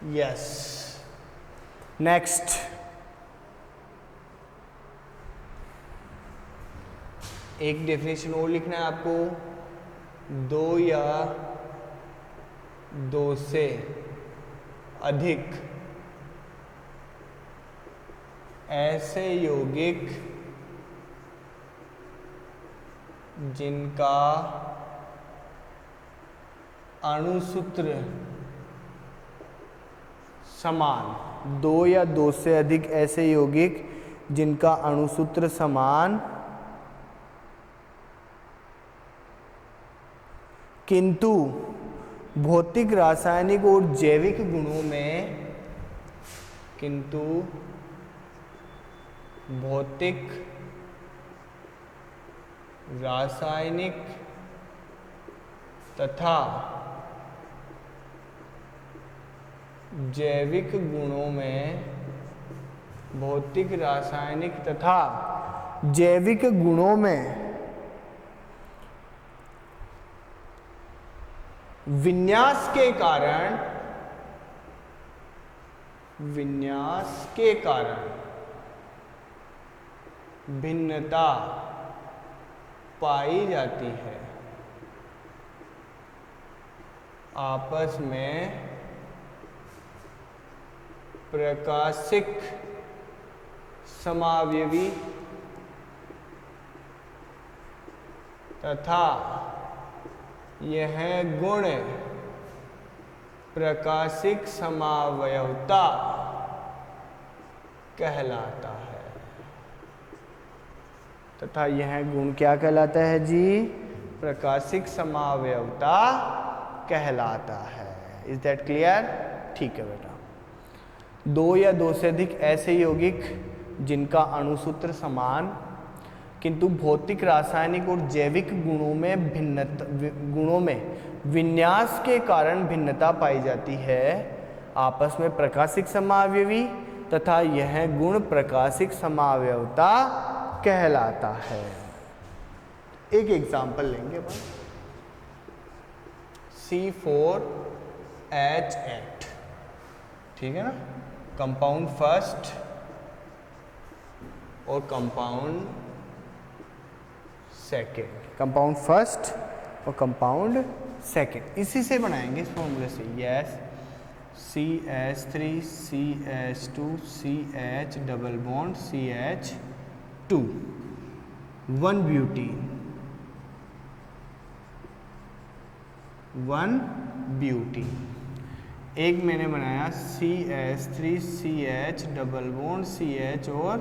Yes. Next, एक definition और लिखना है आपको। दो या दो से अधिक ऐसे यौगिक जिनका अणुसूत्र समान, दो या दो से अधिक ऐसे यौगिक जिनका अणुसूत्र समान किंतु भौतिक, रासायनिक और जैविक गुणों में, किंतु भौतिक, रासायनिक तथा जैविक गुणों में, भौतिक, रासायनिक तथा जैविक गुणों में विन्यास के कारण भिन्नता पाई जाती है, आपस में प्रकाशिक समावयवी तथा यह गुण प्रकाशिक समावयवता कहलाता है। तथा यह गुण क्या कहलाता है जी? प्रकाशिक समावयवता कहलाता है। Is that clear? ठीक है बेटा। दो या दो से अधिक ऐसे यौगिक जिनका अणुसूत्र समान किंतु भौतिक, रासायनिक और जैविक गुणों में विन्यास के कारण भिन्नता पाई जाती है, आपस में प्रकाशिक समावयवी तथा यह गुण प्रकाशिक समावयवता कहलाता है। एक एग्जाम्पल लेंगे बस। C4H8, ठीक है ना, कंपाउंड फर्स्ट और कंपाउंड सेकेंड, कंपाउंड फर्स्ट और कंपाउंड सेकेंड, इसी से बनाएंगे इस फॉर्मूले से। Yes, CH3 CH2 CH double bond CH2, 1 butene. एक मैंने बनाया CH3 CH double bond CH और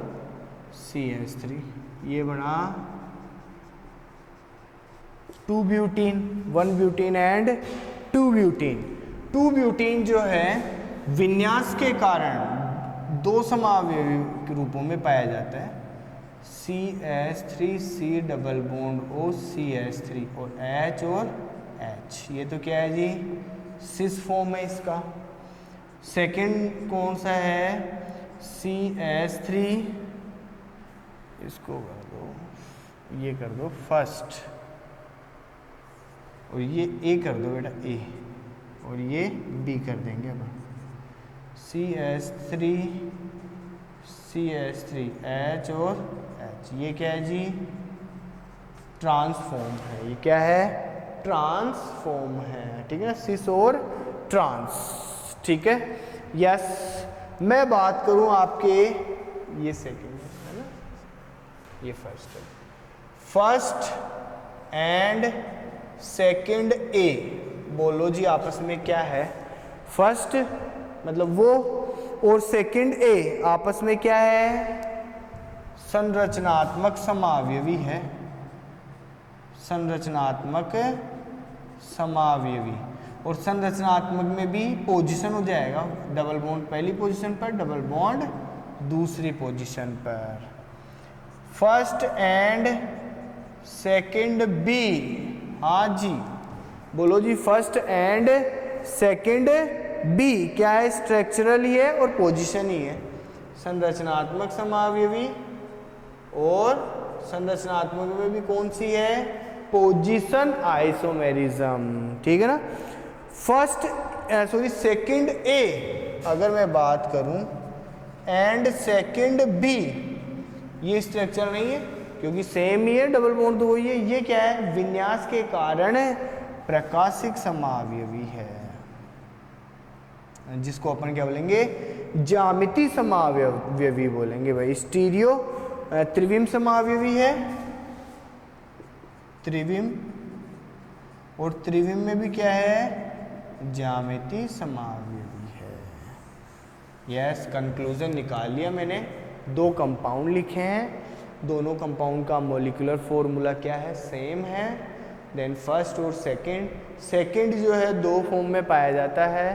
CH3, ये बना 2 butene, 1 butene and 2 butene. 2 butene जो है विन्यास के कारण दो समावयवी के रूपों में पाया जाता है, CH3C double bond O CH3 और H और H। ये तो क्या है जी? सिस फॉर्म है इसका। सेकंड कौन सा है? CH3, इसको कर दो, ये कर दो फर्स्ट, और ये A कर दो बेटा A, और ये B कर देंगे अब। CH3 CH3 H और H, ये क्या है जी? ट्रांसफॉर्म है। ये क्या है? ट्रांसफॉर्म है, ठीक है ना, सिस और ट्रांस, ठीक है। यस, मैं बात करूं आपके, ये सेकंड है ना, ये फर्स्ट है। फर्स्ट एंड सेकंड A, बोलो जी आपस में क्या है? फर्स्ट मतलब वो और सेकंड A आपस में क्या है? संरचनात्मक समावयवी है, संरचनात्मक समावयवी। और संरचनात्मक में भी पोजीशन हो जाएगा, डबल बॉन्ड पहली पोजीशन पर, डबल बॉन्ड दूसरी पोजीशन पर। फर्स्ट एंड सेकंड B, हाँ जी बोलो जी, फर्स्ट एंड सेकंड B क्या है? स्ट्रक्चरल ही है और पोजीशन ही है, संरचनात्मक समावयवी। और संरचनात्मक में भी कौन सी है? पोजीशन आइसोमेरिज्म, ठीक है ना। फर्स्ट सॉरी सेकंड A अगर मैं बात करूं एंड सेकंड बी, ये स्ट्रक्चर नहीं है क्योंकि सेम ही है, डबल बॉन्ड तो वही है। ये क्या है, विन्यास के कारण प्रकाशिक समावयवी है, जिसको अपन क्या बोलेंगे, ज्यामिति समावयवी बोलेंगे भाई। स्टीरियो त्रिविम समावयवी है, त्रिविम, और त्रिविम में भी क्या है, ज्यामिति समावयवी है। यस, कंक्लूजन निकाल लिया मैंने। 2 कंपाउंड लिखे हैं, दोनों कंपाउंड का मॉलिक्यूलर फॉर्मूला क्या है, सेम है। देन फर्स्ट और सेकंड जो है 2 फॉर्म में पाया जाता है,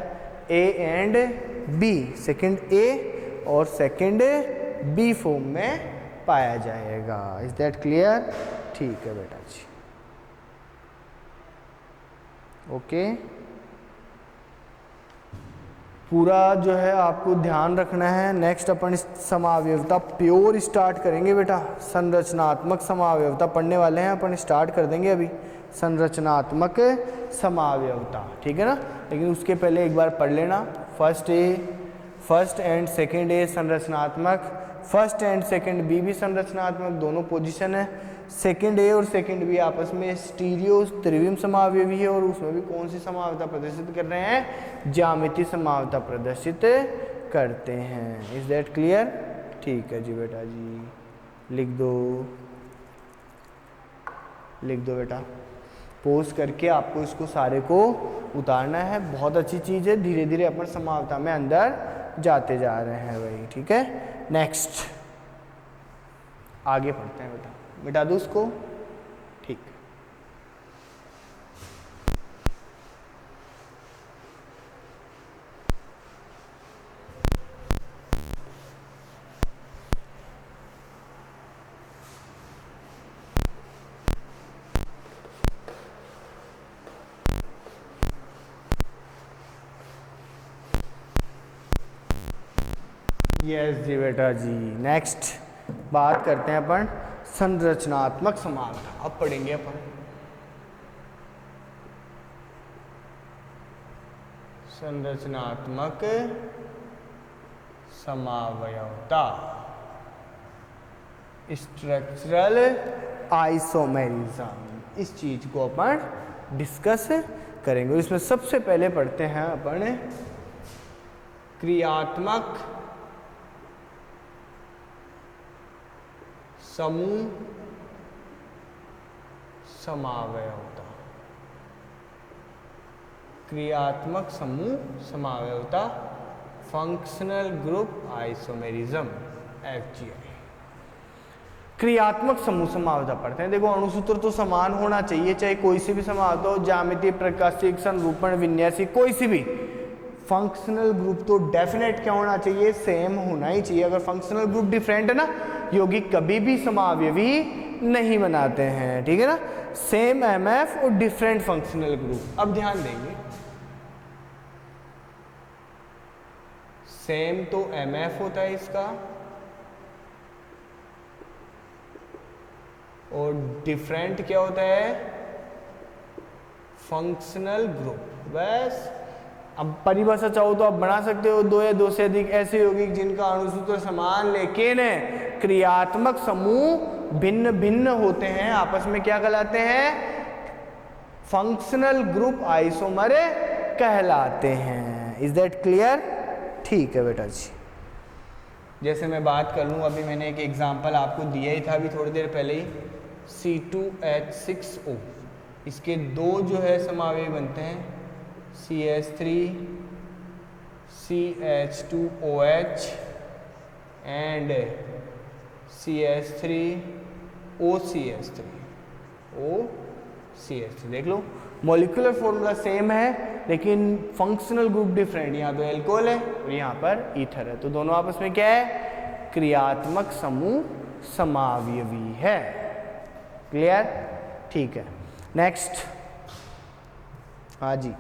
A and B, second A और सेकंड बी फॉर्म में पाया जाएगा। Is that clear? ठीक है बेटा जी, ओके। पूरा जो है आपको ध्यान रखना है। नेक्स्ट अपन समावयवता प्योर स्टार्ट करेंगे बेटा, संरचनात्मक समावयवता पढ़ने वाले हैं अपन, स्टार्ट कर देंगे अभी संरचनात्मक समावयवता, ठीक है ना। लेकिन उसके पहले एक बार पढ़ लेना, फर्स्ट एंड सेकंड ए संरचनात्मक, फर्स्ट एंड सेकंड बी भी संरचनात्मक, दोनों पोजीशन है। सेकंड ए और सेकंड बी आपस में स्टीरियो त्रिविम समावयवी है, और उसमें भी कौन सी समावयवता प्रदर्शित कर रहे हैं, ज्यामिति समावयवता प्रदर्शित करते हैं। Is that clear? ठीक है जी बेटा जी, लिख दो बेटा, पोज करके आपको इसको सारे को उतारना है। बहुत अच्छी चीज़ है, धीरे धीरे अपन समावयवता में अंदर जाते जा रहे हैं भाई, ठीक है। नेक्स्ट आगे पढ़ते हैं बेटा, मिटा दो उसको, ठीक। यस जी बेटा जी, नेक्स्ट बात करते हैं अपन संरचनात्मक समावयवता। अब पढ़ेंगे अपन संरचनात्मक समावयवता, स्ट्रक्चरल आइसोमेरिज्म। इस चीज को अपन डिस्कस करेंगे। इसमें सबसे पहले पढ़ते हैं अपन क्रियात्मक समूह समावयवता, क्रियात्मक समूह समावयवता, फंक्शनल ग्रुप आइसोमेरिज्म, FGI। क्रियात्मक समूह समावयवता पढ़ते हैं। देखो, अणुसूत्र तो समान होना चाहिए, चाहे कोई सी भी समावयवता हो, ज्यामितीय, प्रकाशिक, संरूपण, विन्यासी, कोई सी भी। फंक्शनल ग्रुप तो डेफिनेट क्या होना चाहिए, सेम होना ही चाहिए। अगर फंक्शनल ग्रुप डिफरेंट है ना, यौगिक कभी भी समावयवी नहीं बनाते हैं, ठीक है ना। सेम MF और डिफरेंट फंक्शनल ग्रुप। अब ध्यान देंगे, सेम तो MF होता है इसका, और डिफरेंट क्या होता है, फंक्शनल ग्रुप। बस अब परिभाषा चाहो तो आप बना सकते हो, 2 या 2 से अधिक ऐसे यौगिक जिनका अणुसूत्र समान लेकिन क्रियात्मक समूह भिन्न भिन्न होते हैं, आपस में क्या कहलाते हैं, फंक्शनल ग्रुप आइसोमर कहलाते हैं। Is that clear? ठीक है बेटा जी। जैसे मैं बात कर लूँ, अभी मैंने एक एग्जांपल आपको दिया ही था अभी थोड़ी देर पहले ही, C2H6O। इसके 2 जो है समावयवी बनते हैं, CH3 CH2OH and CH3 OCH3 OCH3। देख लो, मॉलिक्यूलर फॉर्मूला सेम है लेकिन फंक्शनल ग्रुप डिफरेंट। यहाँ तो एल्कोहल है और यहाँ पर ईथर है, तो दोनों आपस में क्या है, क्रियात्मक समूह समावयवी है। क्लियर? ठीक है। नेक्स्ट, हाँ जी,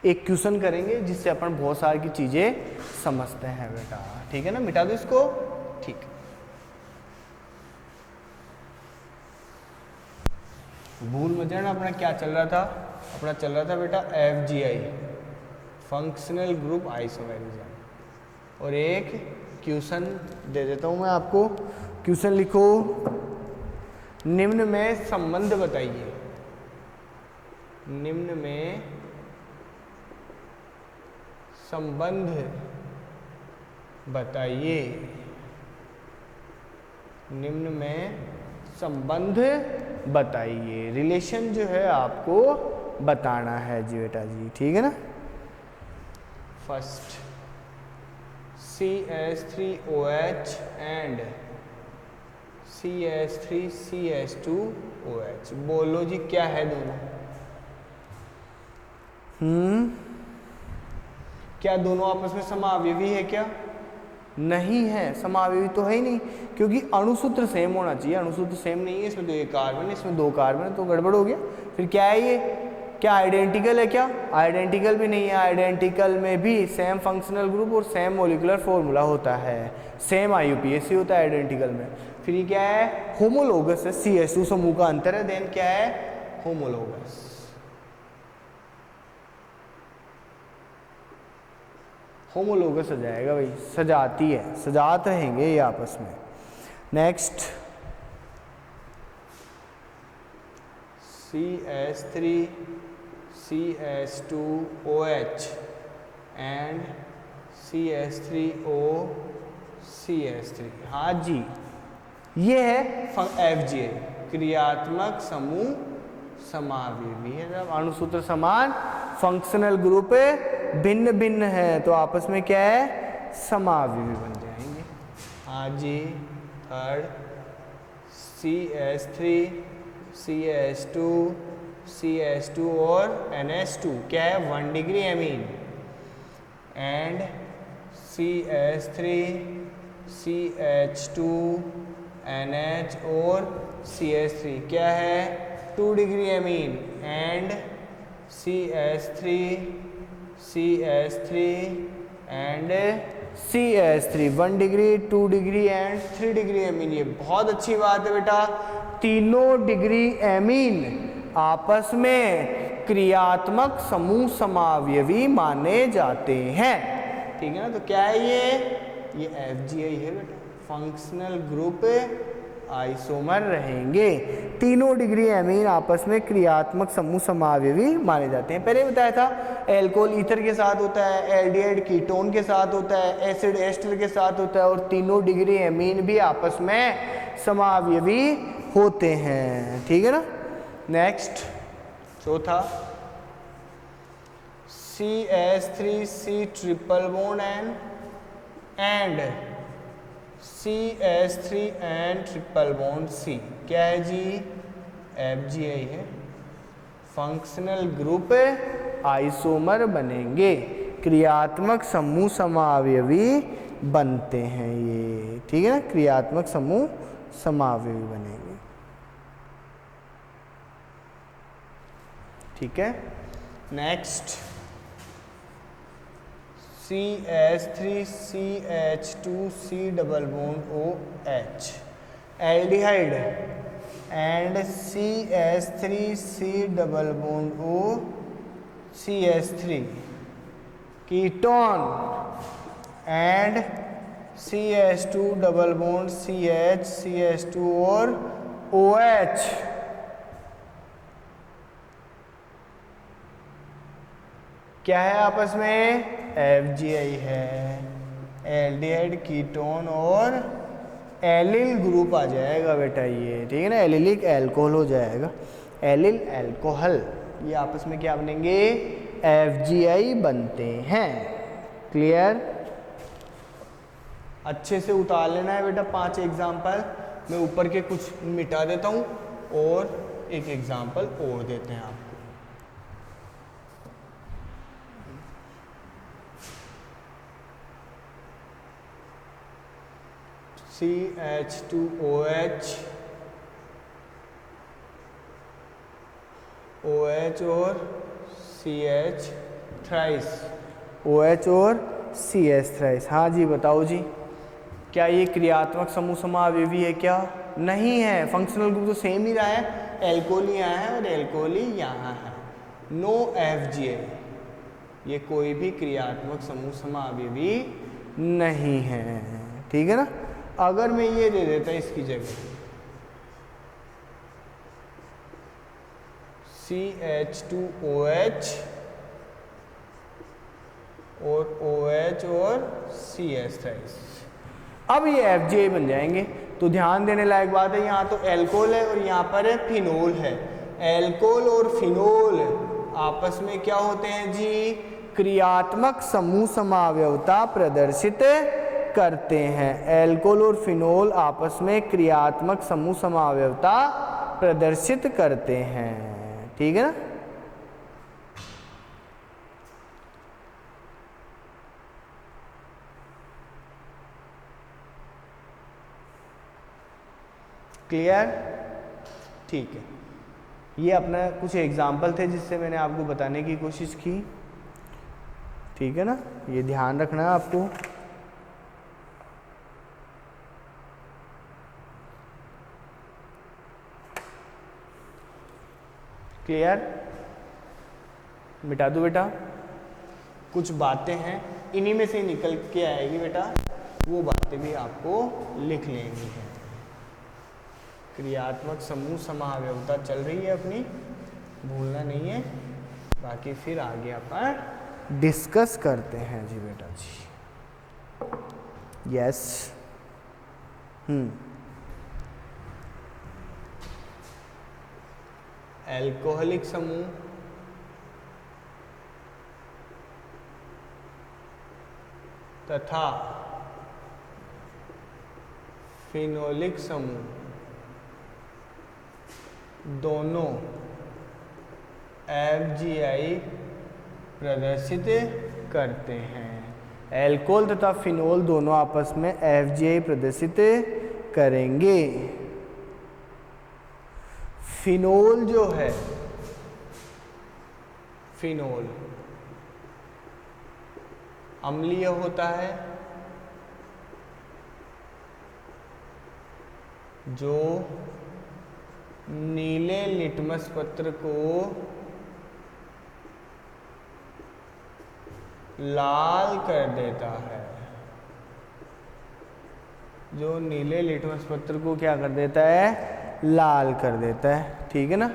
एक क्वेश्चन करेंगे जिससे अपन बहुत सारी की चीजें समझते हैं बेटा, ठीक है ना। मिटा दो इसको, ठीक। भूल मत जाना अपना क्या चल रहा था, अपना चल रहा था बेटा FGI, फंक्शनल ग्रुप आइसोमेरिज्म। और एक क्वेश्चन दे देता हूं मैं आपको, क्वेश्चन लिखो, निम्न में संबंध बताइए, निम्न में संबंध बताइए, निम्न में संबंध बताइए, रिलेशन जो है आपको बताना है जी बेटा जी, ठीक है ना। फर्स्ट CH3OH एंड CH3CH2OH, बोलो जी क्या है दोनों? क्या दोनों आपस में समावयवी है क्या? नहीं है, समावयवी तो है ही नहीं, क्योंकि अणुसूत्र सेम होना चाहिए, अणुसूत्र सेम नहीं है, इसमें तो एक कार्बन, इसमें दो कार्बन, तो गड़बड़ हो गया। फिर क्या है ये, क्या आइडेंटिकल है क्या? आइडेंटिकल भी नहीं है, आइडेंटिकल में भी सेम फंक्शनल ग्रुप और सेम मोलिकुलर फॉर्मूला होता है, सेम IUPAC होता है आइडेंटिकल में। फिर ये क्या है, होमोलोगस है, CH2 समूह का अंतर है, देन क्या है, होमोलोगस। होमोलोगस हो जाएगा भाई, सजाती है, सजात रहेंगे ये आपस में। नेक्स्ट CH3CH2OH एंड CH3OCH3, हाँ जी, ये है FGA, क्रियात्मक समूह समावयवी है। जब अणुसूत्र समान, फंक्शनल ग्रुप भिन्न भिन्न है, तो आपस में क्या है, समावयवी बन जाएंगे। हाँ जी, थर्ड CH3CH2 और NH2 क्या है, 1 डिग्री एमीन, एंड CH3CH2NH और CH3 क्या है, 2 degree amine, and CH3 and CH3 1 degree, 2 degree and 3 degree amine. ये बहुत अच्छी बात है बेटा, तीनों डिग्री एमीन आपस में क्रियात्मक समूह समावयवी माने जाते हैं, ठीक है ना। तो क्या है ये FGI है बेटा, फंक्शनल ग्रुप आइसोमर रहेंगे, तीनों डिग्री एमीन आपस में क्रियात्मक समूह समावयवी माने जाते हैं। पहले बताया था एल्कोहल ईथर के साथ होता है, एल्डिहाइड कीटोन के साथ होता है, एसिड एस्टर के साथ होता है, और तीनों डिग्री एमीन भी आपस में समावयवी होते हैं, ठीक है ना। नेक्स्ट चौथा CH3C triple bond and CH3 and triple bond C क्या है जी, FGI है, फंक्शनल ग्रुप आइसोमर बनेंगे, क्रियात्मक समूह समावयवी बनते हैं ये, ठीक है ना, क्रियात्मक समूह समावयवी बनेंगे, ठीक है। Next CH3CH2C double bond OH aldehyde and CH3C double bond O CH3 ketone and CH2 double bond CH2 और OH क्या है आपस में, FGI है, एल्डिहाइड कीटोन और एलिल ग्रुप आ जाएगा बेटा ये, ठीक है ना, एलिलिक एल्कोहल हो जाएगा, एलिल एल्कोहल, ये आपस में क्या बनेंगे, FGI बनते हैं। क्लियर, अच्छे से उतार लेना है बेटा 5 एग्जाम्पल, मैं ऊपर के कुछ मिटा देता हूँ और एक एग्जाम्पल और देते हैं आपको। CH2OH OH और CH थ्राइस, OH और CH थ्राइस, हाँ जी बताओ जी, क्या ये क्रियात्मक समूह समावयवी है क्या? नहीं है, फंक्शनल ग्रुप तो सेम ही रहा है, एल्कोहल यहाँ है और एल्कोहल यहाँ है, नो FGI, ये कोई भी क्रियात्मक समूह समावयवी नहीं है। ठीक है ना। अगर मैं ये दे देता इसकी जगह CH2OH और OH और CS, अब ये FJ बन जाएंगे। तो ध्यान देने लायक बात है, यहाँ तो एल्कोहल है और यहाँ पर है फिनोल है। एल्कोहल और फिनोल आपस में क्या होते हैं जी? क्रियात्मक समूह समावयवता प्रदर्शित करते हैं। एल्कोहल और फिनोल आपस में क्रियात्मक समूह समावयवता प्रदर्शित करते हैं। ठीक है ना। क्लियर? ठीक है। ये अपना कुछ एग्जाम्पल थे जिससे मैंने आपको बताने की कोशिश की। ठीक है ना। ये ध्यान रखना है आपको। क्लियर? मिटा दो बेटा। कुछ बातें हैं इन्हीं में से निकल के आएगी बेटा, वो बातें भी आपको लिख लेनी है। क्रियात्मक समूह समावयवता चल रही है अपनी, भूलना नहीं है। बाकी फिर आगे अपन डिस्कस करते हैं जी बेटा जी। यस। एल्कोहलिक समूह तथा फिनोलिक समूह दोनों FGI प्रदर्शित करते हैं। एल्कोहल तथा फिनोल दोनों आपस में FGI प्रदर्शित करेंगे। फिनोल जो है, फिनोल अम्लीय होता है, जो नीले लिटमस पत्र को लाल कर देता है। जो नीले लिटमस पत्र को क्या कर देता है? लाल कर देता है। ठीक है ना।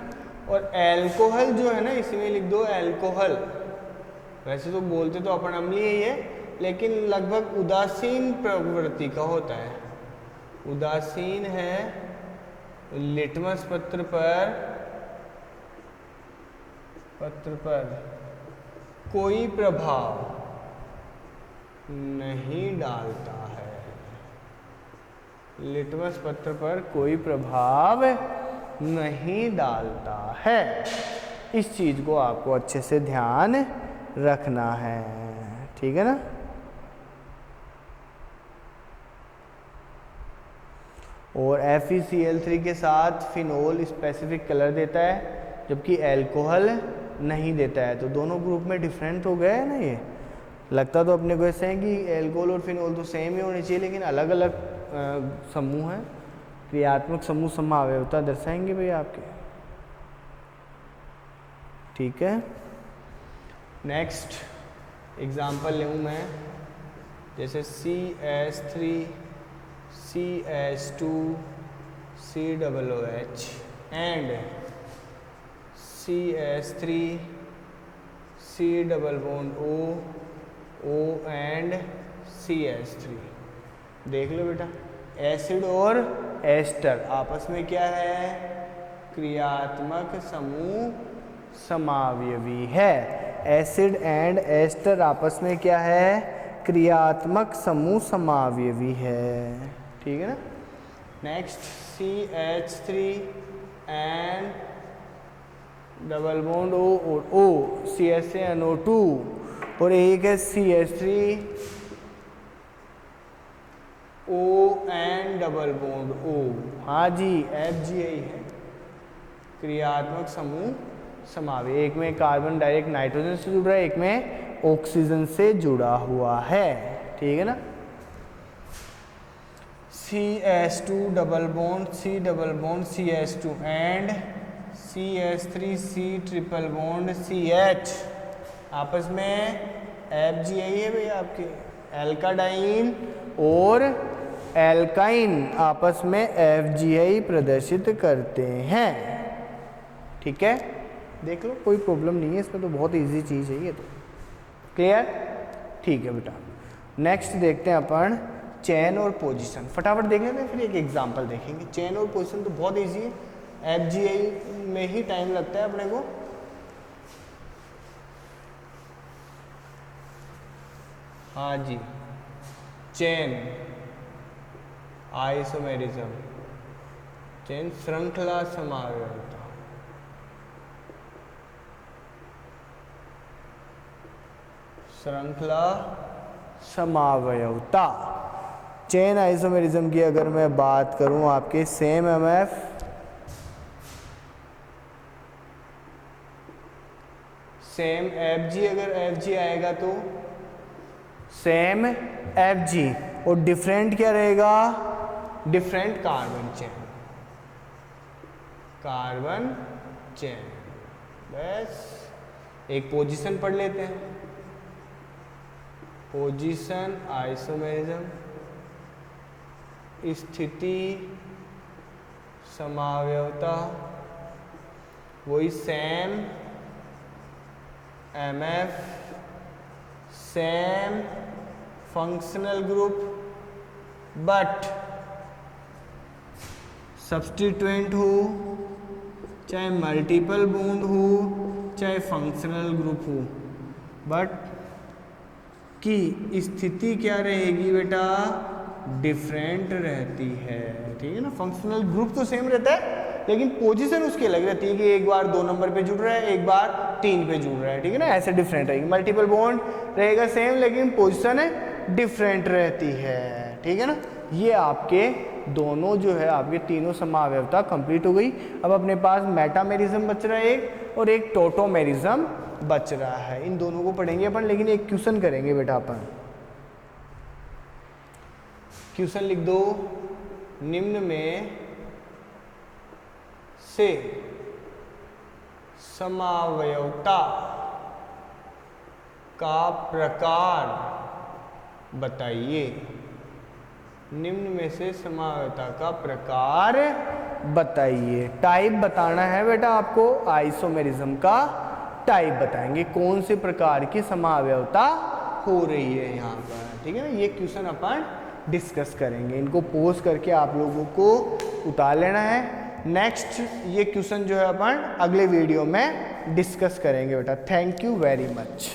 और एल्कोहल जो है ना, इसमें लिख दो एल्कोहल। वैसे तो बोलते तो अपन अम्लीय ही है, लेकिन लगभग उदासीन प्रवृत्ति का होता है। उदासीन है, लिटमस पत्र पर कोई प्रभाव नहीं डालता है। लिटमस पत्र पर कोई प्रभाव नहीं डालता है। इस चीज को आपको अच्छे से ध्यान रखना है। ठीक है ना। और FeCl3 के साथ फिनोल स्पेसिफिक कलर देता है, जबकि एल्कोहल नहीं देता है। तो दोनों ग्रुप में डिफरेंट हो गया है ना। ये लगता तो अपने को ऐसे है कि एल्कोहल और फिनोल तो सेम ही होने चाहिए, लेकिन अलग अलग समूह हैं। क्रियात्मक समूह समावयवता दर्शाएंगे भैया आपके। ठीक है। नेक्स्ट एग्जाम्पल लूँ मैं, जैसे CH3 CH2 COOH and CH3 C double bond O and CH3। देख लो बेटा, एसिड और एस्टर आपस में क्या है? क्रियात्मक समूह समावयवी है। एसिड एंड एस्टर आपस में क्या है? क्रियात्मक समूह समावयवी है। ठीक है ना। Next CH3 and double bond O और O CH3NO2 और एक है CH3 O and double bond O। हाँ जी, FGI है, क्रियात्मक समूह समावयवी। एक में कार्बन डायरेक्ट नाइट्रोजन से जुड़ रहा है, एक में ऑक्सीजन से जुड़ा हुआ है। ठीक है ना। CH2 double bond C double bond CH2 and CH3 C triple bond CH आपस में FG यही है भैया आपके, एल्काडाइन और एल्काइन आपस में FGI प्रदर्शित करते हैं। ठीक है, देख लो कोई प्रॉब्लम नहीं है इसमें, तो बहुत इजी चीज़ है ये तो। क्लियर? ठीक है बेटा। नेक्स्ट देखते हैं अपन चेन और पोजीशन, फटाफट देख लेते हैं, फिर एक एग्जांपल देखेंगे। चेन और पोजीशन तो बहुत इजी है, FGI में ही टाइम लगता है अपने को। हाँ जी, चेन आइसोमेरिज्म, चेन श्रृंखला समावेशिता, श्रृंखला समावयवता। चेन आइसोमेरिज्म की अगर मैं बात करूं आपके सेम MF, सेम FG, अगर FG आएगा तो सेम FG, और डिफरेंट क्या रहेगा, different carbon chain, carbon chain. बस एक पोजीशन पढ़ लेते हैं, पोजीशन आइसोमेरिज्म, स्थिति समावयवता, वही same MF, same functional group, but substituent हो, चाहे मल्टीपल बॉन्ड हो, चाहे फंक्शनल ग्रुप हो, बट की स्थिति क्या रहेगी बेटा, डिफरेंट रहती है। ठीक है ना, फंक्शनल ग्रुप तो सेम रहता है लेकिन पोजीशन उसकी अलग रहती है कि एक बार 2 नंबर पे जुड़ रहा है, एक बार 3 पे जुड़ रहा है। ठीक है ना, ऐसे डिफरेंट रहेगी। मल्टीपल बॉन्ड रहेगा सेम लेकिन पोजीशन डिफरेंट रहती है। ठीक है ना, ये आपके दोनों जो है आपके तीनों समावयवता कंप्लीट हो गई। अब अपने पास मेटामेरिज्म बच रहा है एक, और एक टोटोमेरिज्म बच रहा है। इन दोनों को पढ़ेंगे अपन, लेकिन एक क्वेश्चन करेंगे बेटा अपन। क्वेश्चन लिख दो, निम्न में से समावयवता का प्रकार बताइए। निम्न में से समावयवता का प्रकार बताइए। टाइप बताना है बेटा आपको, आइसोमेरिज्म का टाइप बताएंगे, कौन से प्रकार की समावयवता हो रही है यहाँ पर। ठीक है ना, ये क्वेश्चन अपन डिस्कस करेंगे। इनको पोज करके आप लोगों को उतार लेना है। नेक्स्ट ये क्वेश्चन जो है अपन अगले वीडियो में डिस्कस करेंगे बेटा। Thank you very much.